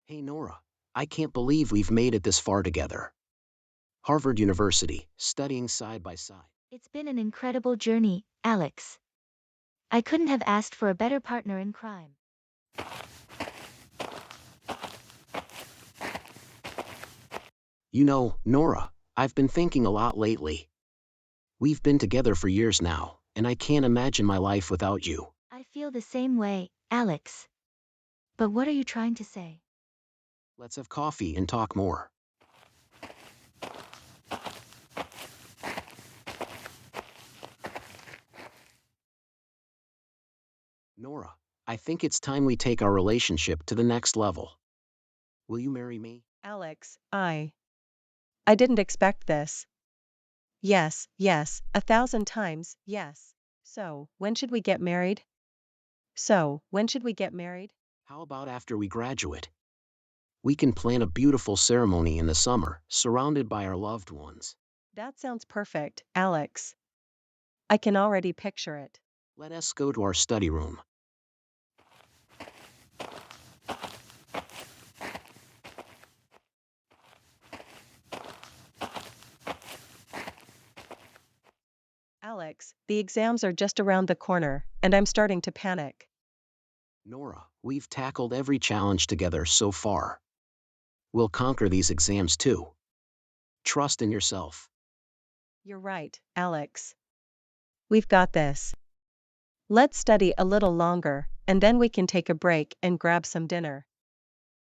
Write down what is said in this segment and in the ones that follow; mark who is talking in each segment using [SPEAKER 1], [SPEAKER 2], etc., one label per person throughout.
[SPEAKER 1] Hey Nora, I can't believe we've made it this far together. Harvard University, studying side by side.
[SPEAKER 2] It's been an incredible journey, Alex. I couldn't have asked for a better partner in crime.
[SPEAKER 1] You know, Nora, I've been thinking a lot lately. We've been together for years now, and I can't imagine my life without you.
[SPEAKER 2] I feel the same way, Alex. But what are you trying to say?
[SPEAKER 1] Let's have coffee and talk more. Nora, I think it's time we take our relationship to the next level. Will you marry me?
[SPEAKER 3] Alex, I didn't expect this. Yes, yes, 1,000 times, yes. So, when should we get married?
[SPEAKER 1] How about after we graduate? We can plan a beautiful ceremony in the summer, surrounded by our loved ones.
[SPEAKER 3] That sounds perfect, Alex. I can already picture it.
[SPEAKER 1] Let us go to our study room.
[SPEAKER 3] Alex, the exams are just around the corner, and I'm starting to panic.
[SPEAKER 1] Nora, we've tackled every challenge together so far. We'll conquer these exams too. Trust in yourself.
[SPEAKER 3] You're right, Alex. We've got this. Let's study a little longer, and then we can take a break and grab some dinner.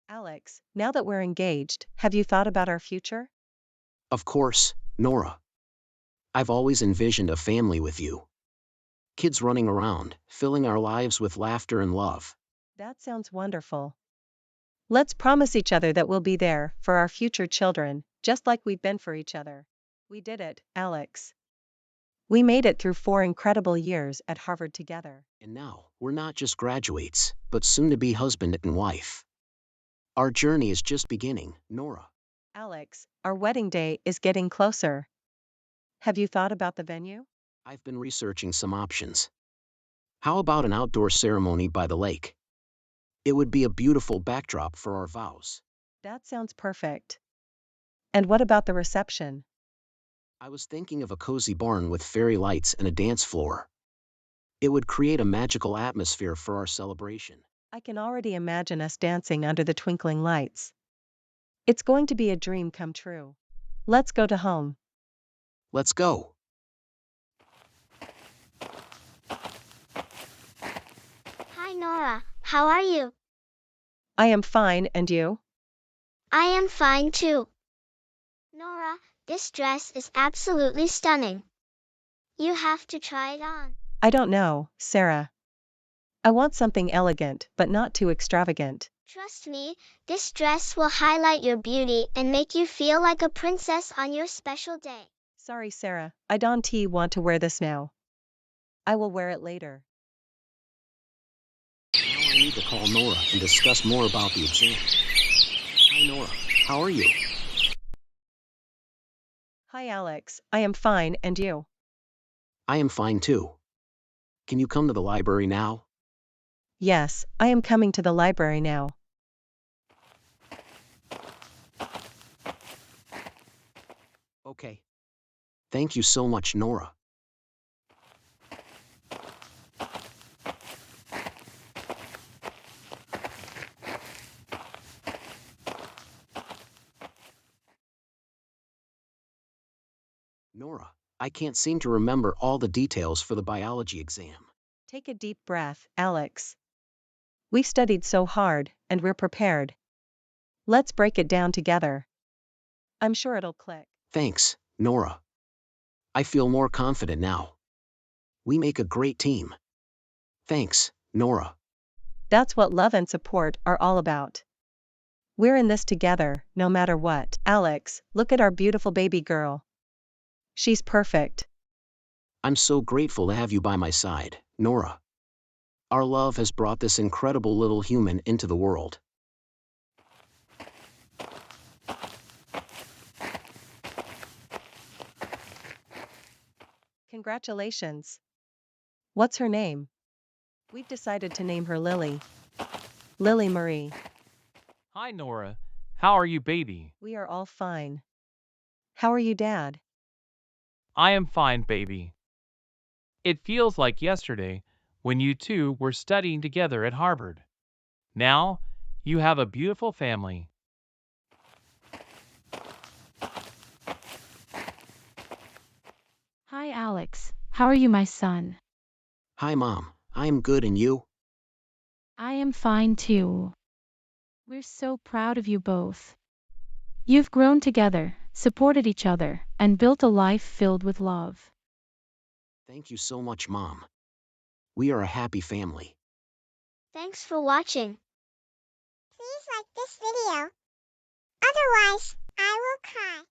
[SPEAKER 3] Alex, now that we're engaged, have you thought about our future?
[SPEAKER 1] Of course, Nora. I've always envisioned a family with you. Kids running around, filling our lives with laughter and love.
[SPEAKER 3] That sounds wonderful. Let's promise each other that we'll be there for our future children, just like we've been for each other. We did it, Alex. We made it through 4 incredible years at Harvard together.
[SPEAKER 1] And now, we're not just graduates, but soon to be husband and wife. Our journey is just beginning, Nora.
[SPEAKER 3] Alex, our wedding day is getting closer. Have you thought about the venue?
[SPEAKER 1] I've been researching some options. How about an outdoor ceremony by the lake? It would be a beautiful backdrop for our vows.
[SPEAKER 3] That sounds perfect. And what about the reception?
[SPEAKER 1] I was thinking of a cozy barn with fairy lights and a dance floor. It would create a magical atmosphere for our celebration.
[SPEAKER 3] I can already imagine us dancing under the twinkling lights. It's going to be a dream come true. Let's go to home.
[SPEAKER 1] Let's go.
[SPEAKER 4] Hi Nora, how are you?
[SPEAKER 3] I am fine, and you?
[SPEAKER 4] I am fine too. Nora, this dress is absolutely stunning. You have to try it on.
[SPEAKER 3] I don't know, Sarah. I want something elegant, but not too extravagant.
[SPEAKER 4] Trust me, this dress will highlight your beauty and make you feel like a princess on your special day.
[SPEAKER 3] Sorry, Sarah, I don't want to wear this now. I will wear it later.
[SPEAKER 1] Now I need to call Nora and discuss more about the exam. Hi Nora, how are you?
[SPEAKER 3] Hi, Alex. I am fine, and you?
[SPEAKER 1] I am fine too. Can you come to the library now?
[SPEAKER 3] Yes, I am coming to the library now.
[SPEAKER 1] Okay. Thank you so much, Nora. Nora, I can't seem to remember all the details for the biology exam.
[SPEAKER 3] Take a deep breath, Alex. We've studied so hard, and we're prepared. Let's break it down together. I'm sure it'll click.
[SPEAKER 1] Thanks, Nora. I feel more confident now. We make a great team. Thanks, Nora.
[SPEAKER 3] That's what love and support are all about. We're in this together, no matter what. Alex, look at our beautiful baby girl. She's perfect.
[SPEAKER 1] I'm so grateful to have you by my side, Nora. Our love has brought this incredible little human into the world.
[SPEAKER 3] Congratulations. What's her name? We've decided to name her Lily. Lily Marie.
[SPEAKER 5] Hi, Nora. How are you, baby?
[SPEAKER 3] We are all fine. How are you, Dad?
[SPEAKER 5] I am fine, baby. It feels like yesterday when you two were studying together at Harvard. Now, you have a beautiful family.
[SPEAKER 6] Hi, Alex. How are you, my son?
[SPEAKER 1] Hi, Mom. I am good, and you?
[SPEAKER 6] I am fine too. We're so proud of you both. You've grown together, supported each other, and built a life filled with love.
[SPEAKER 1] Thank you so much, Mom. We are a happy family.
[SPEAKER 4] Thanks for watching. Please like this video. Otherwise, I will cry.